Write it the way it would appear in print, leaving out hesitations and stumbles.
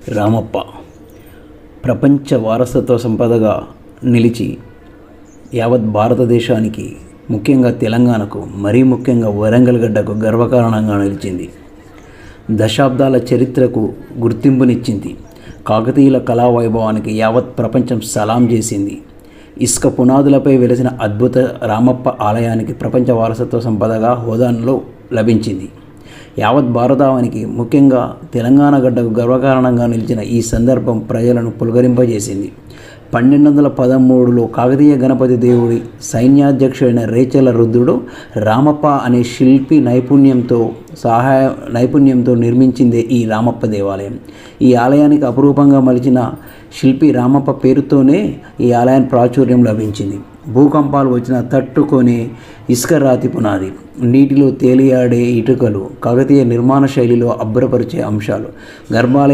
రామప్ప ప్రపంచ వారసత్వ సంపదగా నిలిచి యావత్ భారతదేశానికి, ముఖ్యంగా తెలంగాణకు, మరీ ముఖ్యంగా వరంగల్ గడ్డకు గర్వకారణంగా నిలిచింది. దశాబ్దాల చరిత్రకు గుర్తింపునిచ్చింది. కాకతీయుల కళా వైభవానికి యావత్ ప్రపంచం సలాం చేసింది. ఇసుక పునాదులపై వెలిసిన అద్భుత రామప్ప ఆలయానికి ప్రపంచ వారసత్వ సంపదగా హోదాలో లభించింది. యావత్ భారతావనికి, ముఖ్యంగా తెలంగాణ గడ్డకు గర్వకారణంగా నిలిచిన ఈ సందర్భం ప్రజలను పులకరింపజేసింది. 1213లో కాకతీయ గణపతి దేవుడి సైన్యాధ్యక్షుడైన రేచల రుద్రుడు రామప్ప అనే శిల్పి నైపుణ్యంతో నిర్మించిందే ఈ రామప్ప దేవాలయం. ఈ ఆలయానికి అపురూపంగా మలిచిన శిల్పి రామప్ప పేరుతోనే ఈ ఆలయానికి ప్రాచుర్యం లభించింది. భూకంపాలు వచ్చిన తట్టుకొని ఇసుక రాతి పునాది, నీటిలో తేలియాడే ఇటుకలు, కాకతీయ నిర్మాణ శైలిలో అబ్బురపరిచే అంశాలు, గర్భాలయ